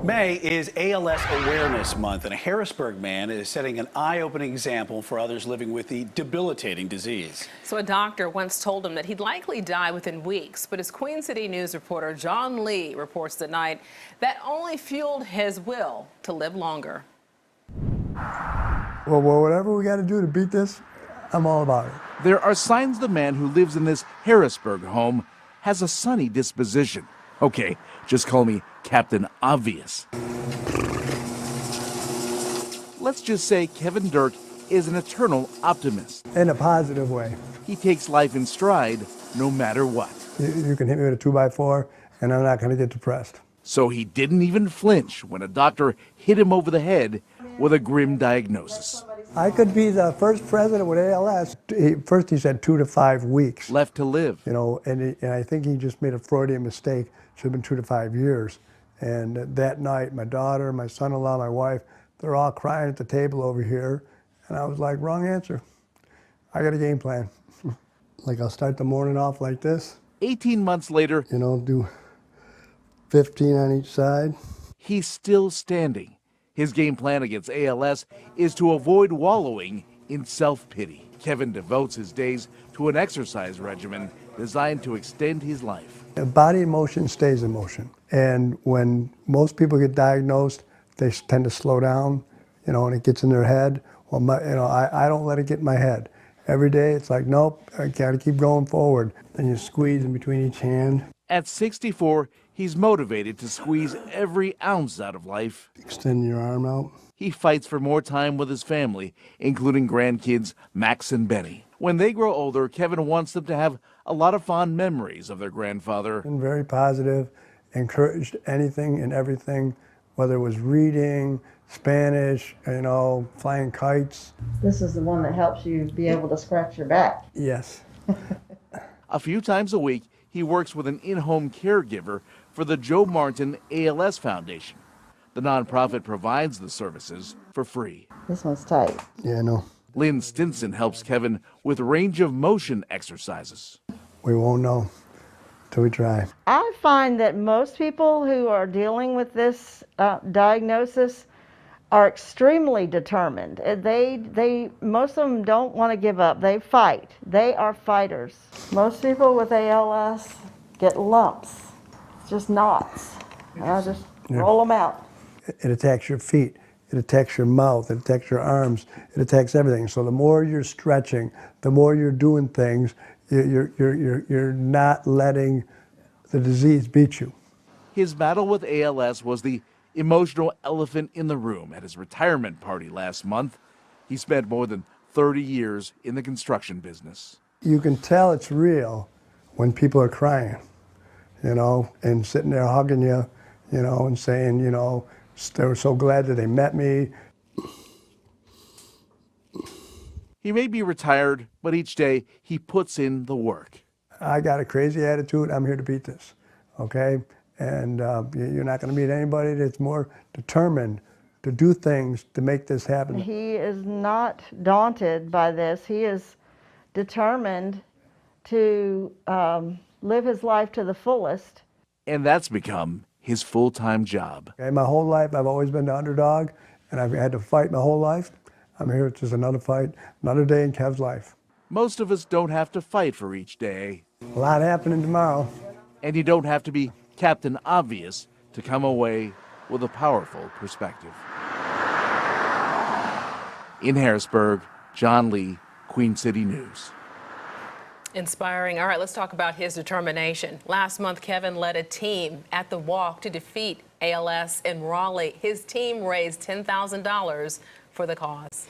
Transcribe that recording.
May is ALS Awareness Month, and a Harrisburg man is setting an eye-opening example for others living with the debilitating disease. So a doctor once told him that he'd likely die within weeks, but as Queen City News reporter John Lee reports tonight, that only fueled his will to live longer. Well, whatever we got to do to beat this, I'm all about it. There are signs the man who lives in this Harrisburg home has a sunny disposition. Okay, just call me Captain Obvious. Let's just say Kevin Dirk is an eternal optimist. In a positive way. He takes life in stride no matter what. You can hit me with a 2x4 and I'm not going to get depressed. So he didn't even flinch when a doctor hit him over the head with a grim diagnosis. I could be the first president with ALS. First he said 2 to 5 weeks. Left to live. You know, and I think he just made a Freudian mistake. Should have been 2 to 5 years. And that night, my daughter, my son-in-law, my wife, they're all crying at the table over here. And I was like, wrong answer. I got a game plan. Like I'll start the morning off like this. 18 months later, you know, do 15 on each side. He's still standing. His game plan against ALS is to avoid wallowing in self-pity. Kevin devotes his days to an exercise regimen designed to extend his life. Body in motion stays in motion. And when most people get diagnosed, they tend to slow down, you know, and it gets in their head. Well, I don't let it get in my head. Every day it's like, nope, I gotta keep going forward. Then you squeeze in between each hand. At 64, he's motivated to squeeze every ounce out of life. Extend your arm out. He fights for more time with his family, including grandkids Max and Benny. When they grow older, Kevin wants them to have a lot of fond memories of their grandfather. And very positive, encouraged anything and everything, whether it was reading, Spanish, you know, flying kites. This is the one that helps you be able to scratch your back. Yes. A few times a week, he works with an in-home caregiver for the Joe Martin ALS Foundation. The nonprofit provides the services for free. This one's tight. Yeah, I know. Lynn Stinson helps Kevin with range of motion exercises. We won't know till we try. I find that most people who are dealing with this diagnosis are extremely determined. Most of them don't want to give up. They fight. They are fighters. Most people with ALS get lumps. It's just knots. I just roll them out. It attacks your feet. It attacks your mouth. It attacks your arms. It attacks everything. So the more you're stretching, the more you're doing things, you're not letting the disease beat you. His battle with ALS was the emotional elephant in the room at his retirement party last month. He spent more than 30 years in the construction business. You can tell it's real when people are crying, you know, and sitting there hugging you, you know, and saying, you know, they were so glad that they met me. He may be retired, but each day he puts in the work. I got a crazy attitude. I'm here to beat this, okay? And you're not going to meet anybody that's more determined to do things to make this happen. He is not daunted by this. He is determined to live his life to the fullest. And that's become his full-time job. Okay, my whole life I've always been the underdog, and I've had to fight my whole life. I'm here, it's just another fight, another day in Kev's life. Most of us don't have to fight for each day. A lot happening tomorrow. And you don't have to be Captain Obvious to come away with a powerful perspective. In Harrisburg, John Lee, Queen City News. Inspiring. All right, let's talk about his determination. Last month, Kevin led a team at the walk to defeat ALS in Raleigh. His team raised $10,000 for the cause.